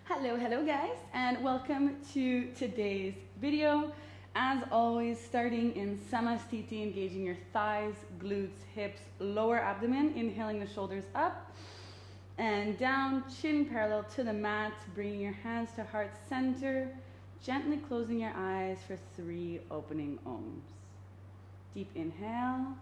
Hello guys, and welcome to today's video. As always, starting in Samastiti, engaging your thighs, glutes, hips, lower abdomen, inhaling the shoulders up and down, chin parallel to the mat, bringing your hands to heart center, gently closing your eyes for 3 opening ohms. Deep inhale.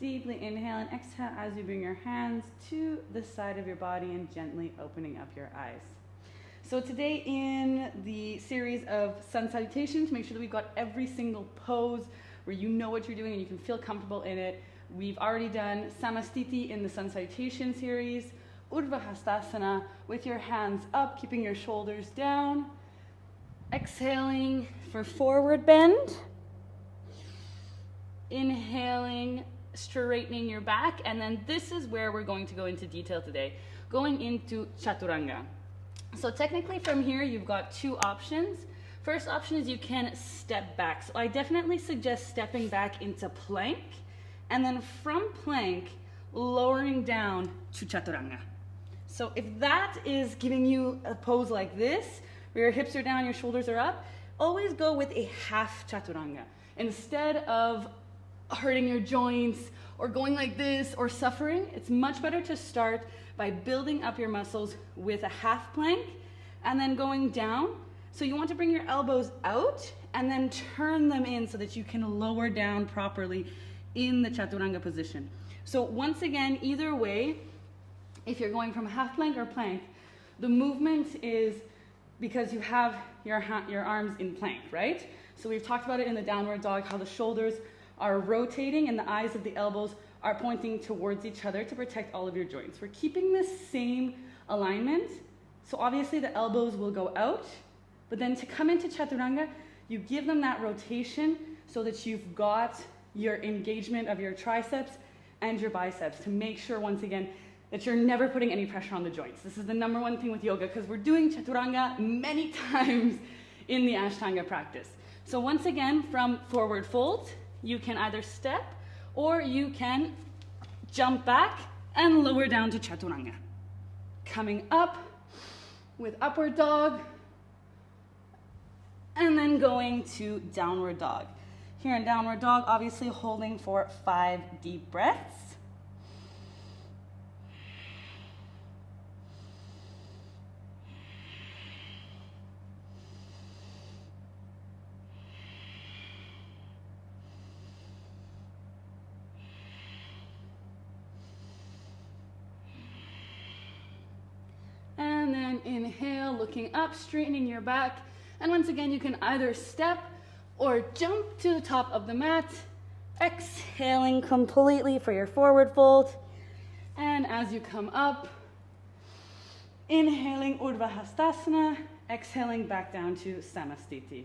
Deeply inhale and exhale as you bring your hands to the side of your body and gently opening up your eyes. So today in the series of sun salutation, to make sure that we've got every single pose where you know what you're doing and you can feel comfortable in it, we've already done Samastiti in the sun salutation series, Urdhva Hastasana with your hands up, keeping your shoulders down, exhaling for forward bend, inhaling, straightening your back, and then this is where we're going to go into detail today, going into Chaturanga. So technically from here you've got 2 options. First option is you can step back. So I definitely suggest stepping back into plank, and then from plank lowering down to Chaturanga. So if that is giving you a pose like this, where your hips are down, your shoulders are up, always go with a half Chaturanga. Instead of hurting your joints or going like this or suffering, it's much better to start by building up your muscles with a half plank and then going down. So you want to bring your elbows out and then turn them in so that you can lower down properly in the Chaturanga position. So once again, either way, if you're going from half plank or plank, the movement is because you have your arms in plank, right? So we've talked about it in the downward dog, how the shoulders are rotating and the eyes of the elbows are pointing towards each other to protect all of your joints. We're keeping the same alignment. So obviously the elbows will go out, but then to come into Chaturanga, you give them that rotation so that you've got your engagement of your triceps and your biceps to make sure, once again, that you're never putting any pressure on the joints. This is the number one thing with yoga, because we're doing Chaturanga many times in the Ashtanga practice. So once again, from forward fold, you can either step or you can jump back and lower down to Chaturanga. Coming up with upward dog and then going to downward dog. Here in downward dog, obviously holding for 5 deep breaths. And then inhale, looking up, straightening your back. And once again, you can either step or jump to the top of the mat, exhaling completely for your forward fold. And as you come up, inhaling Urdhva Hastasana, exhaling back down to Samastiti.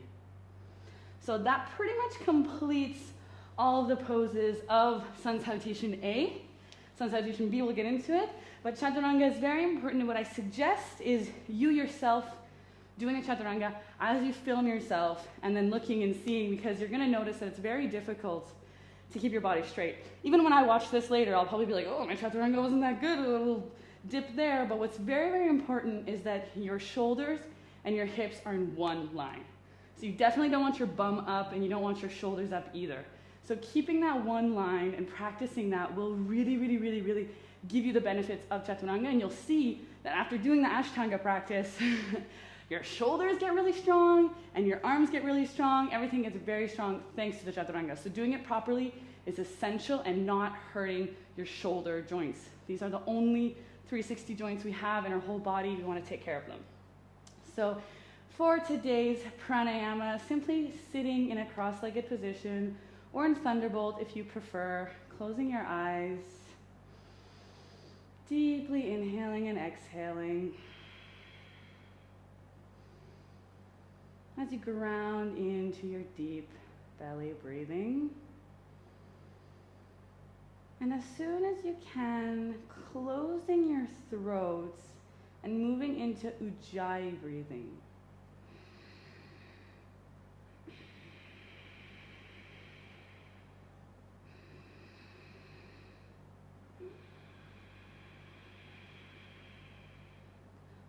So that pretty much completes all of the poses of Sun Salutation A. Sun Salutation B, we'll get into it. But Chaturanga is very important, and what I suggest is you yourself doing a Chaturanga as you film yourself and then looking and seeing, because you're going to notice that it's very difficult to keep your body straight. Even when I watch this later, I'll probably be like, oh, my Chaturanga wasn't that good, a little dip there. But what's very, very important is that your shoulders and your hips are in one line. So you definitely don't want your bum up and you don't want your shoulders up either. So keeping that one line and practicing that will really, really, really, really give you the benefits of Chaturanga, and you'll see that after doing the Ashtanga practice, your shoulders get really strong and your arms get really strong. Everything gets very strong thanks to the Chaturanga. So doing it properly is essential and not hurting your shoulder joints. These are the only 360 joints we have in our whole body. We want to take care of them. So For today's pranayama, simply sitting in a cross-legged position or in thunderbolt if you prefer, closing your eyes, deeply inhaling and exhaling as you ground into your deep belly breathing. And as soon as you can, closing your throat and moving into Ujjayi breathing.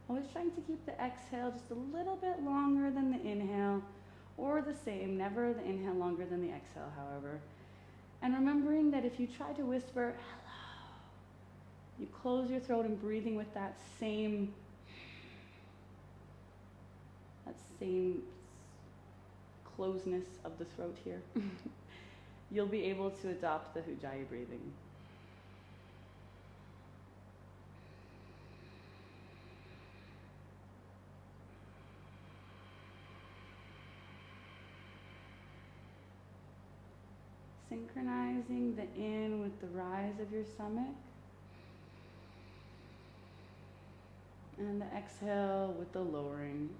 Always trying to keep the exhale just a little bit longer than the inhale, or the same, never the inhale longer than the exhale, however. And remembering that if you try to whisper, hello, you close your throat and breathing with that same closeness of the throat here, you'll be able to adopt the Ujjayi breathing. Synchronizing the in with the rise of your stomach, and the exhale with the lowering.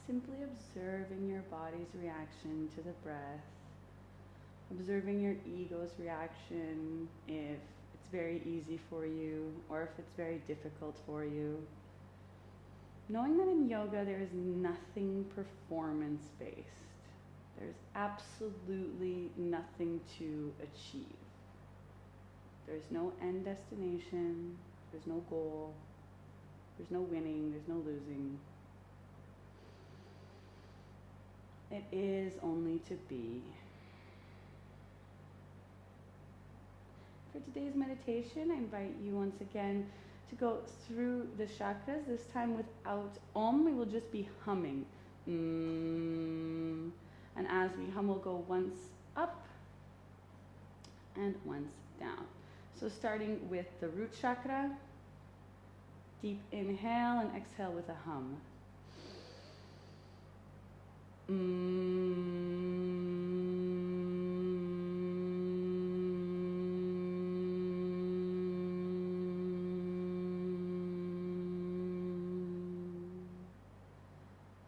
Simply observing your body's reaction to the breath, observing your ego's reaction if it's very easy for you or if it's very difficult for you. Knowing that in yoga there is nothing performance-based. There's absolutely nothing to achieve. There's no end destination, there's no goal, there's no winning, there's no losing. It is only to be. For today's meditation, I invite you once again to go through the chakras, this time without Om. We will just be humming. And as we hum, we'll go once up and once down. So starting with the root chakra, deep inhale and exhale with a hum.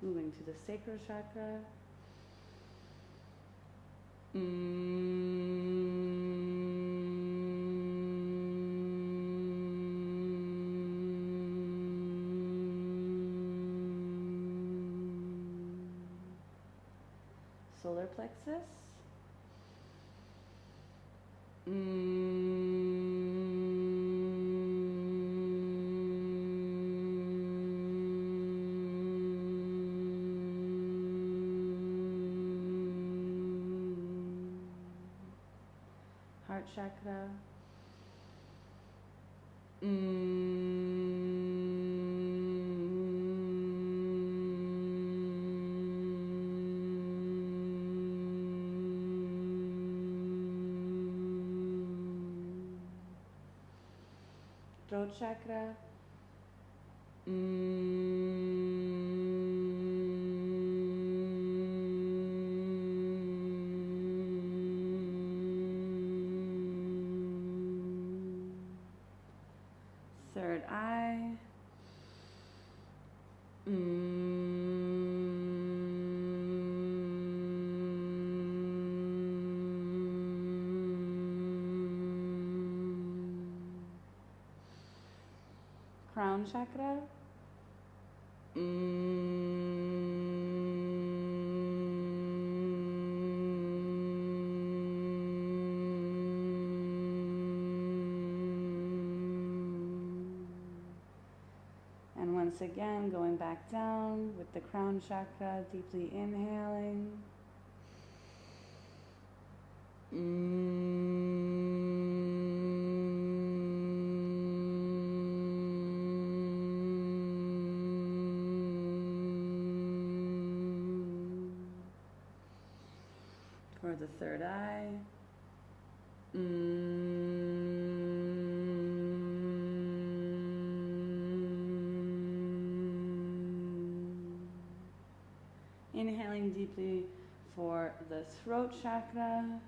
Moving to the sacral chakra. Solar plexus. Heart chakra. Throat chakra. Third eye. Crown chakra. And once again, going back down with the crown chakra, deeply inhaling. For the third eye. Inhaling deeply for the throat chakra.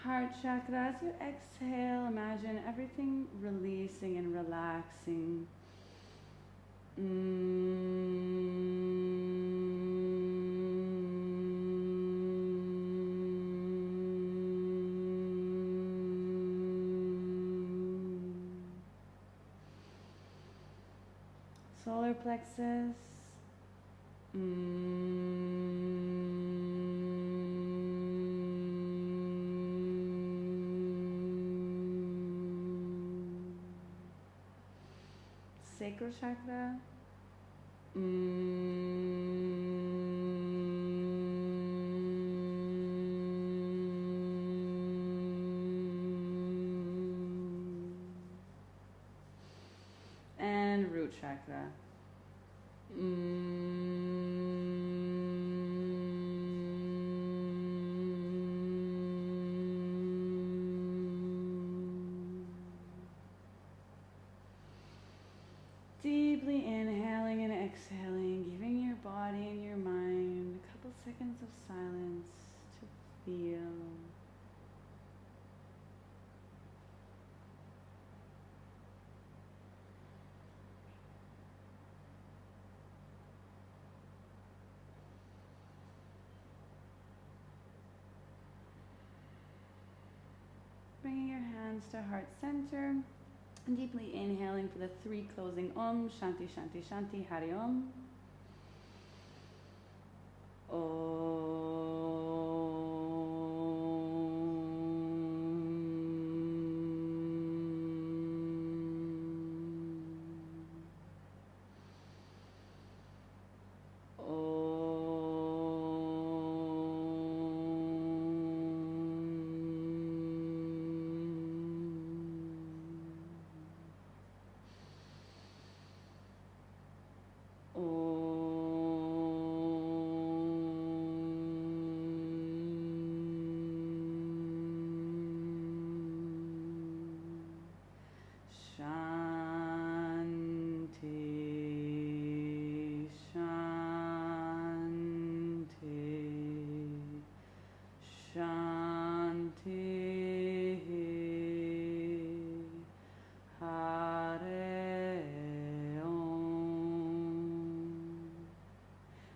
Heart chakra. As you exhale, imagine everything releasing and relaxing. Solar plexus. Sacral chakra. And root chakra. Deeply inhaling and exhaling, giving your body and your mind a couple seconds of silence to feel. Bringing your hands to heart center. And deeply inhaling for the 3 closing Om, Shanti, Shanti, Shanti, Hari Om.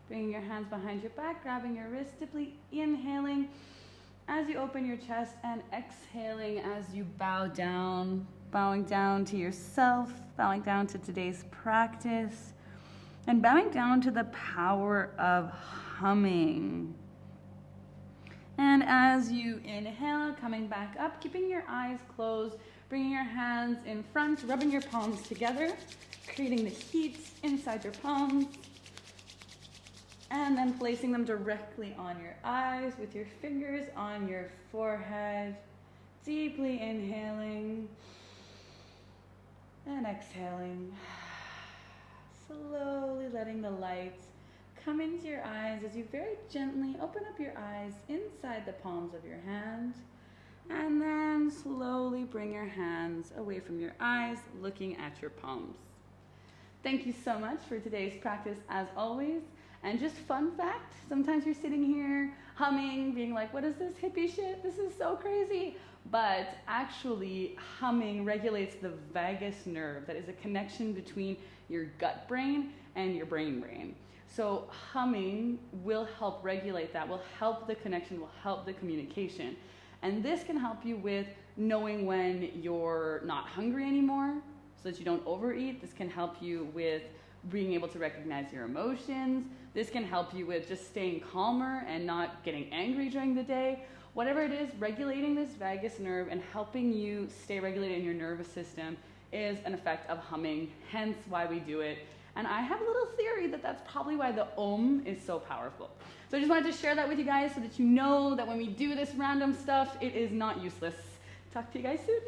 Bringing your hands behind your back, grabbing your wrist, deeply inhaling as you open your chest and exhaling as you bow down, bowing down to yourself, bowing down to today's practice, and bowing down to the power of humming. And as you inhale, coming back up, keeping your eyes closed, bringing your hands in front, rubbing your palms together, creating the heat inside your palms. And then placing them directly on your eyes with your fingers on your forehead. Deeply inhaling and exhaling. Slowly letting the light come into your eyes as you very gently open up your eyes inside the palms of your hand. And then slowly bring your hands away from your eyes, looking at your palms. Thank you so much for today's practice as always. And just fun fact, sometimes you're sitting here humming, being like, what is this hippie shit? This is so crazy. But actually, humming regulates the vagus nerve. That is a connection between your gut brain and your brain. So humming will help regulate that, will help the connection, will help the communication. And this can help you with knowing when you're not hungry anymore. so that you don't overeat. This can help you with being able to recognize your emotions. This can help you with just staying calmer and not getting angry during the day. Whatever it is, regulating this vagus nerve and helping you stay regulated in your nervous system is an effect of humming, hence why we do it. And I have a little theory that that's probably why the Om is so powerful. So I just wanted to share that with you guys so that you know that when we do this random stuff, it is not useless. Talk to you guys soon.